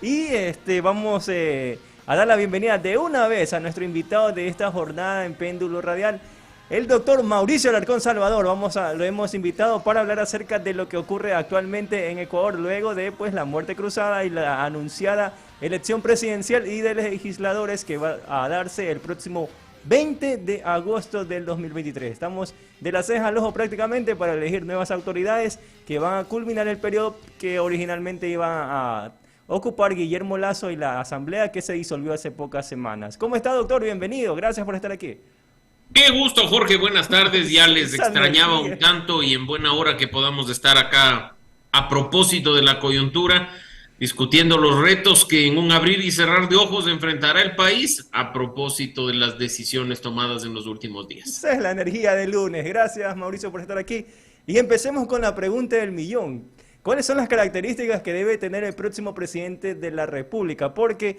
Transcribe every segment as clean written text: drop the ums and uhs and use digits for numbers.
Y vamos a dar la bienvenida de una vez a nuestro invitado de esta jornada en Péndulo Radial, el doctor Mauricio Alarcón Salvador. Lo hemos invitado para hablar acerca de lo que ocurre actualmente en Ecuador luego de la muerte cruzada y la anunciada elección presidencial y de legisladores que va a darse el próximo 20 de agosto del 2023. Estamos de la ceja al ojo prácticamente para elegir nuevas autoridades que van a culminar el periodo que originalmente iban a ocupar Guillermo Lasso y la asamblea que se disolvió hace pocas semanas. ¿Cómo está, doctor? Bienvenido, gracias por estar aquí. Qué gusto, Jorge, buenas tardes, ya les extrañaba un tanto y en buena hora que podamos estar acá a propósito de la coyuntura, discutiendo los retos que en un abrir y cerrar de ojos enfrentará el país a propósito de las decisiones tomadas en los últimos días. Esa es la energía del lunes. Gracias, Mauricio, por estar aquí. Y empecemos con la pregunta del millón. ¿Cuáles son las características que debe tener el próximo presidente de la República? Porque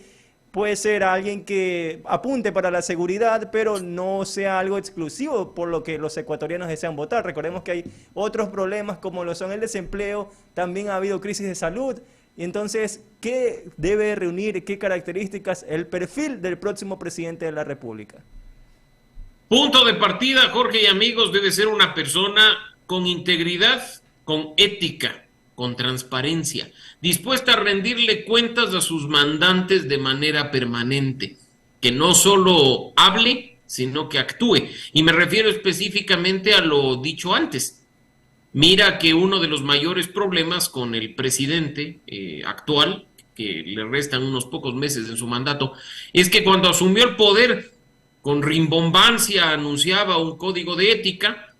puede ser alguien que apunte para la seguridad, pero no sea algo exclusivo por lo que los ecuatorianos desean votar. Recordemos que hay otros problemas como lo son el desempleo, también ha habido crisis de salud. Y entonces, ¿qué debe reunir, qué características el perfil del próximo presidente de la República? Punto de partida, Jorge y amigos, debe ser una persona con integridad, con ética, con transparencia, dispuesta a rendirle cuentas a sus mandantes de manera permanente, que no solo hable, sino que actúe. Y me refiero específicamente a lo dicho antes. Mira que uno de los mayores problemas con el presidente actual, que le restan unos pocos meses en su mandato, es que cuando asumió el poder, con rimbombancia anunciaba un código de ética,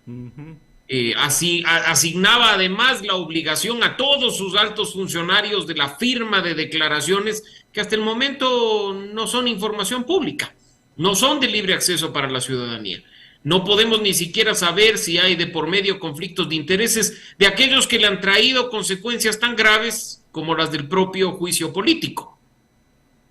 así asignaba además la obligación a todos sus altos funcionarios de la firma de declaraciones que hasta el momento no son información pública, no son de libre acceso para la ciudadanía. No podemos ni siquiera saber si hay de por medio conflictos de intereses de aquellos que le han traído consecuencias tan graves como las del propio juicio político.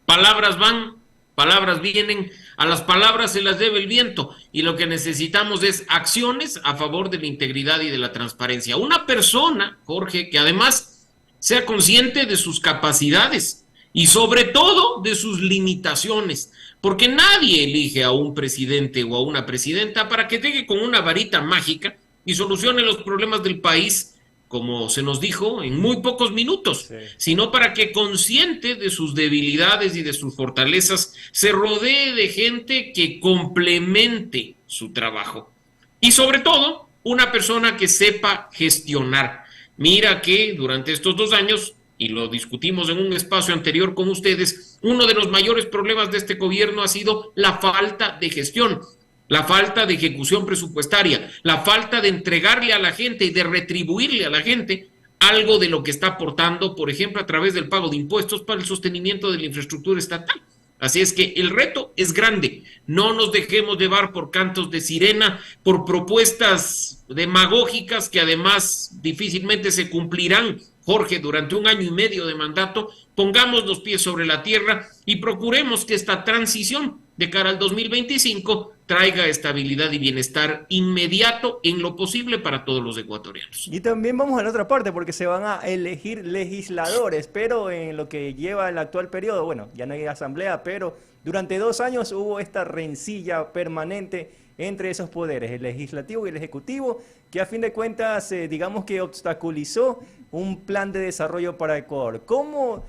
Palabras van, palabras vienen, a las palabras se las debe el viento y lo que necesitamos es acciones a favor de la integridad y de la transparencia. Una persona, Jorge, que además sea consciente de sus capacidades y sobre todo de sus limitaciones, porque nadie elige a un presidente o a una presidenta para que llegue con una varita mágica y solucione los problemas del país, como se nos dijo, en muy pocos minutos, sino para que, consciente de sus debilidades y de sus fortalezas, se rodee de gente que complemente su trabajo. Y sobre todo, una persona que sepa gestionar. Mira que durante estos 2 años, y lo discutimos en un espacio anterior con ustedes, uno de los mayores problemas de este gobierno ha sido la falta de gestión, la falta de ejecución presupuestaria, la falta de entregarle a la gente y de retribuirle a la gente algo de lo que está aportando, por ejemplo, a través del pago de impuestos para el sostenimiento de la infraestructura estatal. Así es que el reto es grande. No nos dejemos llevar por cantos de sirena, por propuestas demagógicas que además difícilmente se cumplirán, Jorge, durante 1 año y medio de mandato. Pongamos los pies sobre la tierra y procuremos que esta transición de cara al 2025 traiga estabilidad y bienestar inmediato en lo posible para todos los ecuatorianos. Y también vamos a la otra parte, porque se van a elegir legisladores, pero en lo que lleva el actual periodo, bueno, ya no hay asamblea, pero durante 2 años hubo esta rencilla permanente entre esos poderes, el legislativo y el ejecutivo, que a fin de cuentas, digamos que obstaculizó un plan de desarrollo para Ecuador. ¿Cómo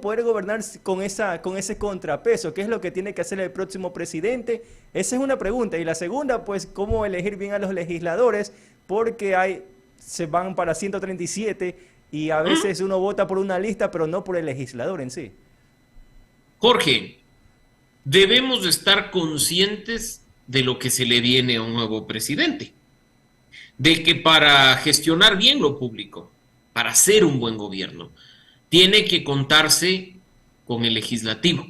poder gobernar con ese contrapeso? ¿Qué es lo que tiene que hacer el próximo presidente? Esa es una pregunta. Y la segunda, pues, ¿cómo elegir bien a los legisladores? Porque se van para 137 y a veces uno vota por una lista, pero no por el legislador en sí. Jorge, debemos estar conscientes de lo que se le viene a un nuevo presidente, de que para gestionar bien lo público, para hacer un buen gobierno, tiene que contarse con el legislativo.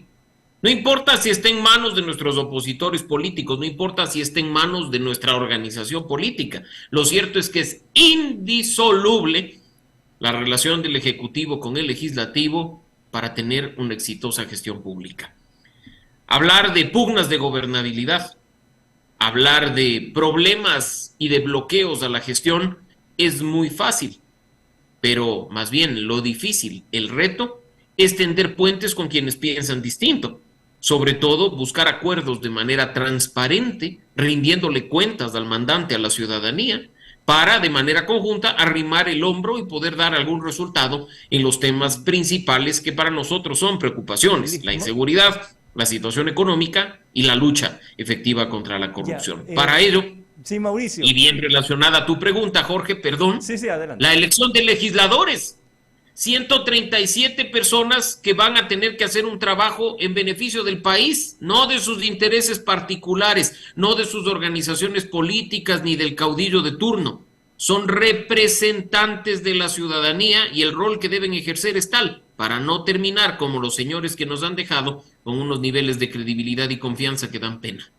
No importa si está en manos de nuestros opositores políticos, no importa si está en manos de nuestra organización política. Lo cierto es que es indisoluble la relación del Ejecutivo con el Legislativo para tener una exitosa gestión pública. Hablar de pugnas de gobernabilidad, hablar de problemas y de bloqueos a la gestión es muy fácil. pero más bien lo difícil, el reto, es tender puentes con quienes piensan distinto. Sobre todo, buscar acuerdos de manera transparente, rindiéndole cuentas al mandante, a la ciudadanía, para de manera conjunta arrimar el hombro y poder dar algún resultado en los temas principales que para nosotros son preocupaciones: la inseguridad, la situación económica y la lucha efectiva contra la corrupción. Para ello, sí, Mauricio. y bien relacionada a tu pregunta, Jorge, perdón, sí, adelante. La elección de legisladores. 137 personas que van a tener que hacer un trabajo en beneficio del país, no de sus intereses particulares, no de sus organizaciones políticas ni del caudillo de turno. Son representantes de la ciudadanía y el rol que deben ejercer es tal, para no terminar como los señores que nos han dejado, con unos niveles de credibilidad y confianza que dan pena.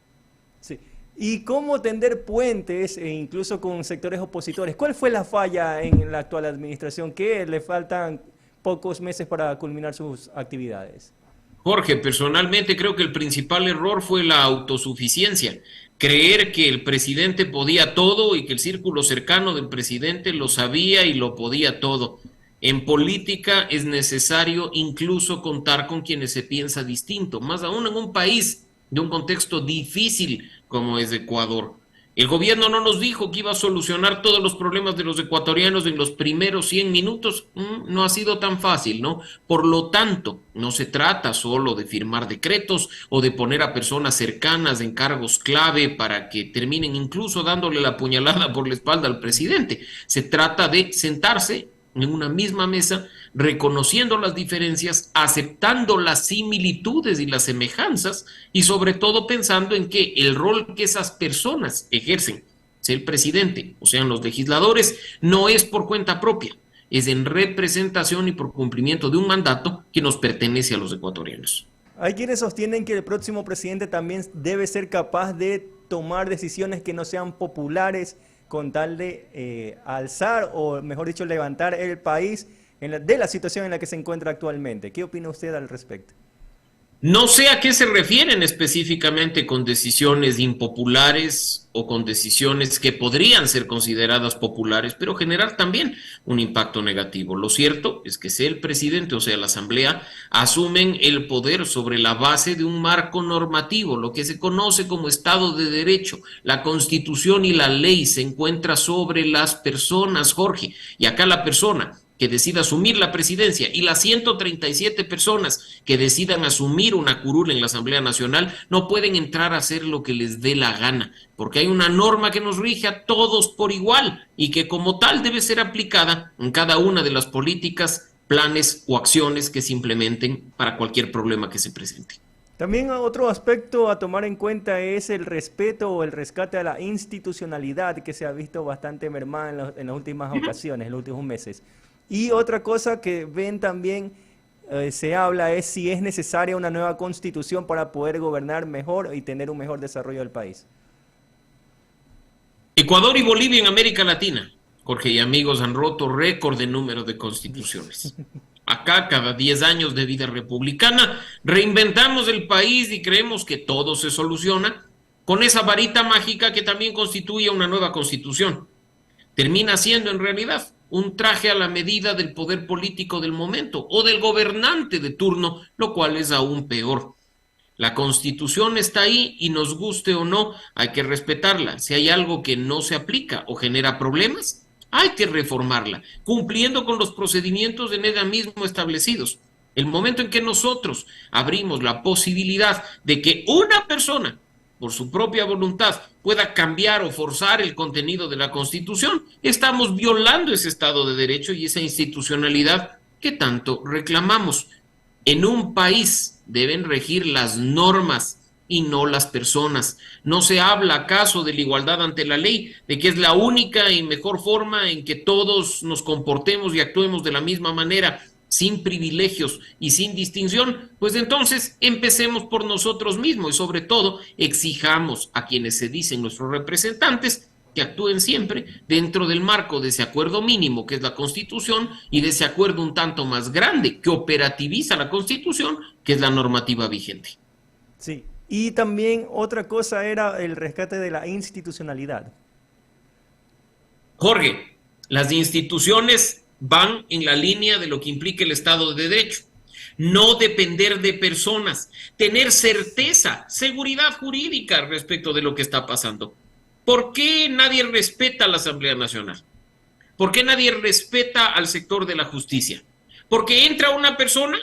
Sí. ¿Y cómo tender puentes, incluso con sectores opositores? ¿Cuál fue la falla en la actual administración? ¿Que le faltan pocos meses para culminar sus actividades? Jorge, personalmente creo que el principal error fue la autosuficiencia. Creer que el presidente podía todo y que el círculo cercano del presidente lo sabía y lo podía todo. En política es necesario incluso contar con quienes se piensa distinto, más aún en un país de un contexto difícil como es Ecuador. El gobierno no nos dijo que iba a solucionar todos los problemas de los ecuatorianos en los primeros 100 minutos. No ha sido tan fácil, ¿no? Por lo tanto, no se trata solo de firmar decretos o de poner a personas cercanas en cargos clave para que terminen incluso dándole la puñalada por la espalda al presidente. Se trata de sentarse en una misma mesa, reconociendo las diferencias, aceptando las similitudes y las semejanzas, y sobre todo pensando en que el rol que esas personas ejercen, sea el presidente o sean los legisladores, no es por cuenta propia, es en representación y por cumplimiento de un mandato que nos pertenece a los ecuatorianos. Hay quienes sostienen que el próximo presidente también debe ser capaz de tomar decisiones que no sean populares, con tal de alzar, o mejor dicho, levantar el país de la situación en la que se encuentra actualmente. ¿Qué opina usted al respecto? No sé a qué se refieren específicamente con decisiones impopulares o con decisiones que podrían ser consideradas populares, pero generar también un impacto negativo. Lo cierto es que sea el presidente o sea la Asamblea, asumen el poder sobre la base de un marco normativo, lo que se conoce como Estado de Derecho. La Constitución y la ley se encuentran sobre las personas, Jorge, y acá la persona que decida asumir la presidencia y las 137 personas que decidan asumir una curul en la Asamblea Nacional no pueden entrar a hacer lo que les dé la gana, porque hay una norma que nos rige a todos por igual y que como tal debe ser aplicada en cada una de las políticas, planes o acciones que se implementen para cualquier problema que se presente. También otro aspecto a tomar en cuenta es el respeto o el rescate a la institucionalidad, que se ha visto bastante mermada en las últimas ocasiones, en los últimos meses. Y otra cosa que ven también, se habla, es si es necesaria una nueva constitución para poder gobernar mejor y tener un mejor desarrollo del país. Ecuador y Bolivia en América Latina, Jorge y amigos, han roto récord de número de constituciones. Acá, cada 10 años de vida republicana, reinventamos el país y creemos que todo se soluciona con esa varita mágica que también constituye una nueva constitución. Termina siendo en realidad un traje a la medida del poder político del momento o del gobernante de turno, lo cual es aún peor. La Constitución está ahí y nos guste o no, hay que respetarla. Si hay algo que no se aplica o genera problemas, hay que reformarla, cumpliendo con los procedimientos en ella mismo establecidos. El momento en que nosotros abrimos la posibilidad de que una persona, por su propia voluntad, pueda cambiar o forzar el contenido de la Constitución, estamos violando ese Estado de Derecho y esa institucionalidad que tanto reclamamos. En un país deben regir las normas y no las personas. ¿No se habla acaso de la igualdad ante la ley, de que es la única y mejor forma en que todos nos comportemos y actuemos de la misma manera, sin privilegios y sin distinción? Pues entonces empecemos por nosotros mismos y sobre todo exijamos a quienes se dicen nuestros representantes que actúen siempre dentro del marco de ese acuerdo mínimo que es la Constitución y de ese acuerdo un tanto más grande que operativiza la Constitución, que es la normativa vigente. Sí, y también otra cosa era el rescate de la institucionalidad. Jorge, las instituciones van en la línea de lo que implica el Estado de Derecho. No depender de personas, tener certeza, seguridad jurídica respecto de lo que está pasando. ¿Por qué nadie respeta a la Asamblea Nacional? ¿Por qué nadie respeta al sector de la justicia? Porque entra una persona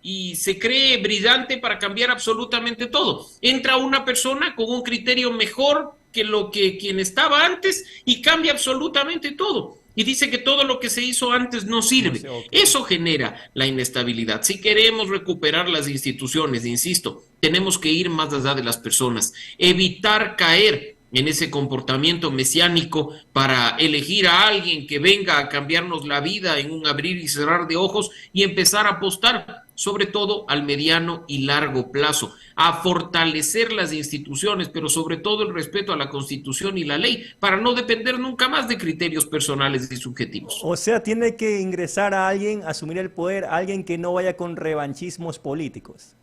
y se cree brillante para cambiar absolutamente todo. Entra una persona con un criterio mejor que lo que quien estaba antes y cambia absolutamente todo. Y dice que todo lo que se hizo antes no sirve. No sé, okay. Eso genera la inestabilidad. Si queremos recuperar las instituciones, insisto, tenemos que ir más allá de las personas, evitar caer en ese comportamiento mesiánico para elegir a alguien que venga a cambiarnos la vida en un abrir y cerrar de ojos y empezar a apostar sobre todo al mediano y largo plazo, a fortalecer las instituciones, pero sobre todo el respeto a la Constitución y la ley, para no depender nunca más de criterios personales y subjetivos. O sea, tiene que ingresar a alguien, asumir el poder, alguien que no vaya con revanchismos políticos.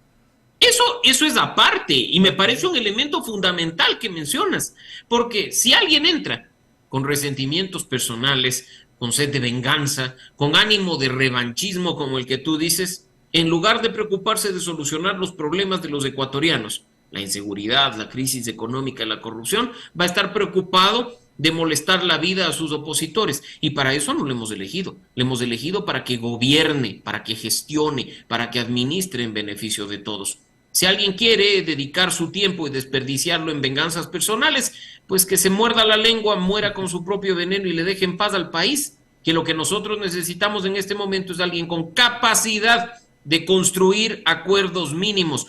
Eso es aparte, y me parece un elemento fundamental que mencionas, porque si alguien entra con resentimientos personales, con sed de venganza, con ánimo de revanchismo como el que tú dices, en lugar de preocuparse de solucionar los problemas de los ecuatorianos, la inseguridad, la crisis económica y la corrupción, va a estar preocupado de molestar la vida a sus opositores, y para eso no lo hemos elegido. Le hemos elegido para que gobierne, para que gestione, para que administre en beneficio de todos. Si alguien quiere dedicar su tiempo y desperdiciarlo en venganzas personales, pues que se muerda la lengua, muera con su propio veneno y le deje en paz al país, que lo que nosotros necesitamos en este momento es alguien con capacidad de construir acuerdos mínimos,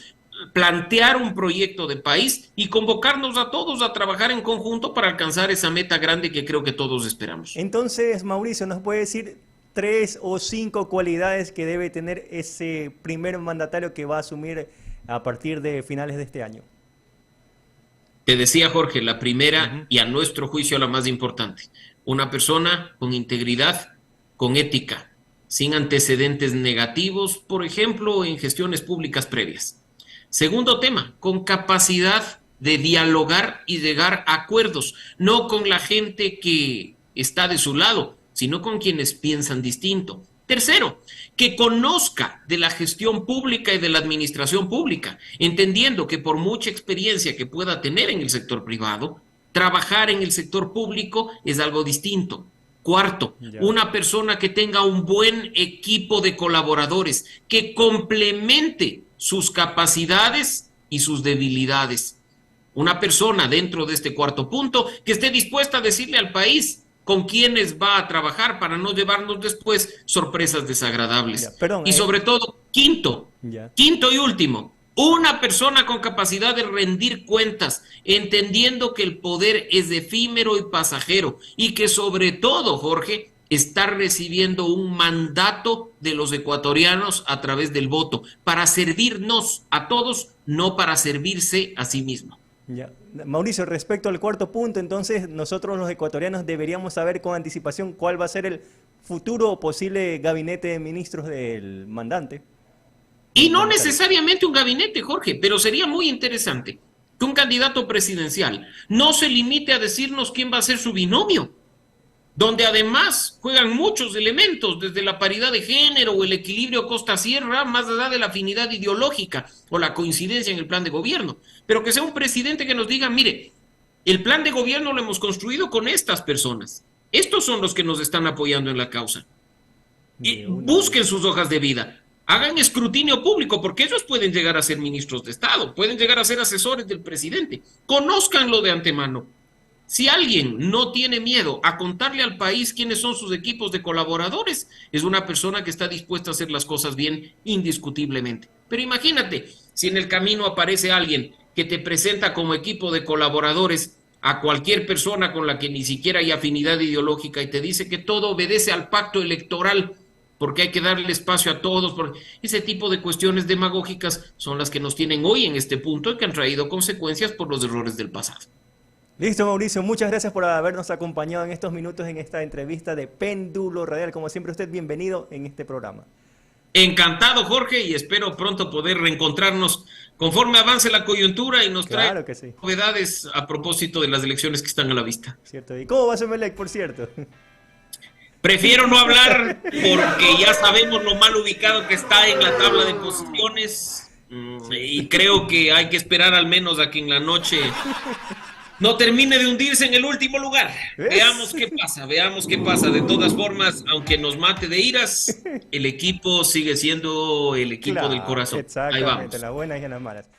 plantear un proyecto de país y convocarnos a todos a trabajar en conjunto para alcanzar esa meta grande que creo que todos esperamos. Entonces, Mauricio, ¿nos puede decir 3 o 5 cualidades que debe tener ese primer mandatario que va a asumir a partir de finales de este año? Te decía, Jorge, la primera y a nuestro juicio la más importante, una persona con integridad, con ética, sin antecedentes negativos, por ejemplo, en gestiones públicas previas. Segundo tema, con capacidad de dialogar y llegar a acuerdos, no con la gente que está de su lado, sino con quienes piensan distinto. Tercero, que conozca de la gestión pública y de la administración pública, entendiendo que por mucha experiencia que pueda tener en el sector privado, trabajar en el sector público es algo distinto. Cuarto, una persona que tenga un buen equipo de colaboradores, que complemente sus capacidades y sus debilidades. Una persona dentro de este cuarto punto que esté dispuesta a decirle al país con quiénes va a trabajar para no llevarnos después sorpresas desagradables. Y sobre todo, quinto y último, una persona con capacidad de rendir cuentas, entendiendo que el poder es efímero y pasajero y que sobre todo, Jorge, está recibiendo un mandato de los ecuatorianos a través del voto para servirnos a todos, no para servirse a sí mismo. Ya. Mauricio, respecto al cuarto punto, entonces nosotros los ecuatorianos deberíamos saber con anticipación cuál va a ser el futuro o posible gabinete de ministros del mandante. Y no necesariamente un gabinete, Jorge, pero sería muy interesante que un candidato presidencial no se limite a decirnos quién va a ser su binomio, donde además juegan muchos elementos, desde la paridad de género o el equilibrio costa-sierra, más allá de la afinidad ideológica o la coincidencia en el plan de gobierno, pero que sea un presidente que nos diga, mire, el plan de gobierno lo hemos construido con estas personas, estos son los que nos están apoyando en la causa. Busquen sus hojas de vida, hagan escrutinio público, porque ellos pueden llegar a ser ministros de Estado, pueden llegar a ser asesores del presidente, conózcanlo de antemano. Si alguien no tiene miedo a contarle al país quiénes son sus equipos de colaboradores, es una persona que está dispuesta a hacer las cosas bien indiscutiblemente. Pero imagínate, si en el camino aparece alguien que te presenta como equipo de colaboradores a cualquier persona con la que ni siquiera hay afinidad ideológica y te dice que todo obedece al pacto electoral porque hay que darle espacio a todos, porque ese tipo de cuestiones demagógicas son las que nos tienen hoy en este punto y que han traído consecuencias por los errores del pasado. Listo, Mauricio, muchas gracias por habernos acompañado en estos minutos en esta entrevista de Péndulo Radial. Como siempre, usted bienvenido en este programa. Encantado, Jorge, y espero pronto poder reencontrarnos conforme avance la coyuntura y nos trae novedades a propósito de las elecciones que están a la vista. Cierto. ¿Y cómo va Emelec, por cierto? Prefiero no hablar porque ya sabemos lo mal ubicado que está en la tabla de posiciones y creo que hay que esperar al menos a que en la noche no termine de hundirse en el último lugar. ¿Ves? Veamos qué pasa, veamos qué pasa. De todas formas, aunque nos mate de iras, el equipo sigue siendo el equipo Claro, del corazón. Ahí exactamente, vamos. en las buenas y en las malas.